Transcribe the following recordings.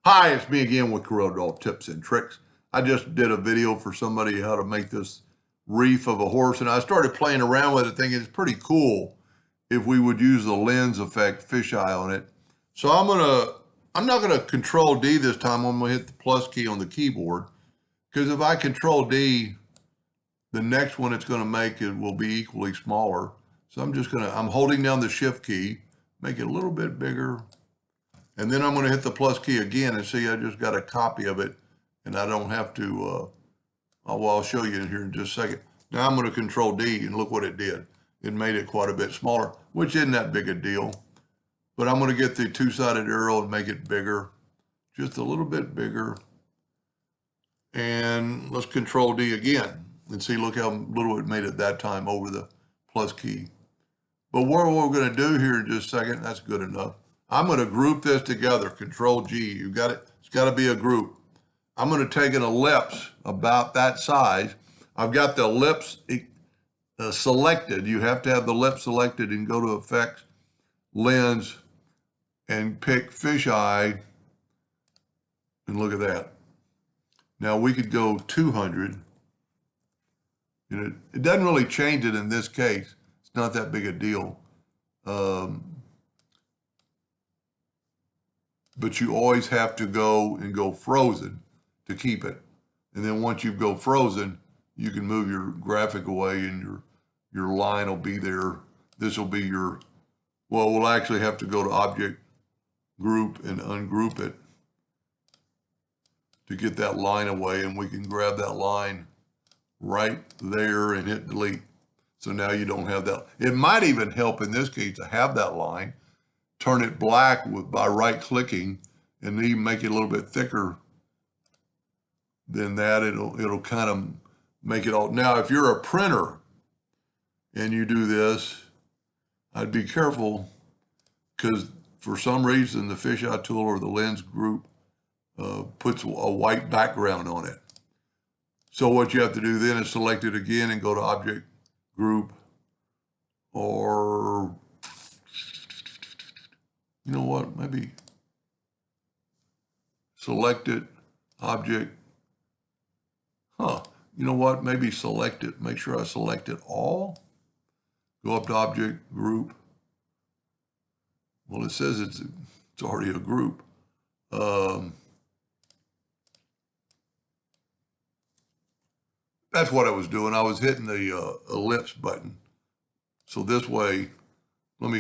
Hi, it's me again with Corel Tips and Tricks. I just did a video for somebody how to make this reef of a horse, and I started playing around with it thinking it's pretty cool if we would use the lens effect fisheye on it. So I'm not gonna Control D this time. I'm gonna hit the plus key on the keyboard, because if I Control D, the next one it's gonna make it will be equally smaller. So I'm holding down the shift key, make it a little bit bigger. And then I'm going to hit the plus key again and see I just got a copy of it and I don't have to, I'll show you in here in just a second. Now I'm going to Control D and look what it did. It made it quite a bit smaller, which isn't that big a deal. But I'm going to get the two-sided arrow and make it bigger, just a little bit bigger. And let's Control D again and see, look how little it made it that time over the plus key. But what we're going to do here in just a second, that's good enough. I'm going to group this together, Control G. You got it? It's got to be a group. I'm going to take an ellipse about that size. I've got the ellipse selected. You have to have the ellipse selected and go to Effects, Lens, and pick Fisheye. And look at that. Now we could go 200. It doesn't really change it in this case. It's not that big a deal. But you always have to go frozen to keep it. And then once you go frozen, you can move your graphic away and your line will be there. This will be your, well, we'll actually have to go to Object, Group, and ungroup it to get that line away. And we can grab that line right there and hit delete. So now you don't have that. It might even help in this case to have that line. Turn it black by right-clicking, and even make it a little bit thicker than that. It'll kind of make it all. Now, if you're a printer and you do this, I'd be careful, because for some reason the fisheye tool or the lens group puts a white background on it. So what you have to do then is select it again and go to Object, Group, or you know what, maybe select it, Object. You know what, maybe select it, make sure I select it all. Go up to Object, Group. Well, it says it's already a group. That's what I was doing. I was hitting the ellipse button. So this way, let me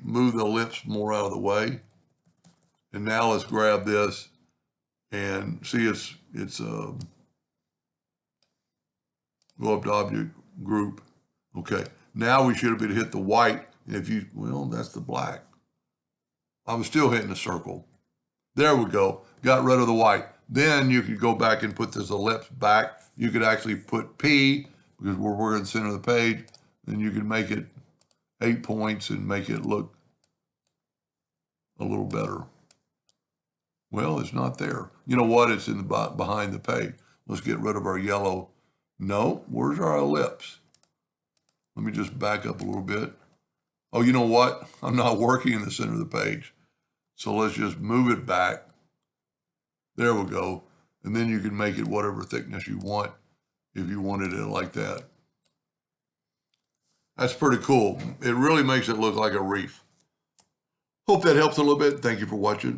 move the ellipse more out of the way. And now let's grab this and see go up to Object, Group. Okay, now we should be able to hit the white. Well, that's the black. I'm still hitting the circle. There we go, got rid of the white. Then you could go back and put this ellipse back. You could actually put P, because we're in the center of the page. Then you can make it 8 points and make it look a little better. Well, it's not there. You know what? It's in the behind the page. Let's get rid of our yellow. No, where's our ellipse? Let me just back up a little bit. Oh, you know what? I'm not working in the center of the page. So let's just move it back. There we go. And then you can make it whatever thickness you want if you wanted it like that. That's pretty cool. It really makes it look like a reef. Hope that helps a little bit. Thank you for watching.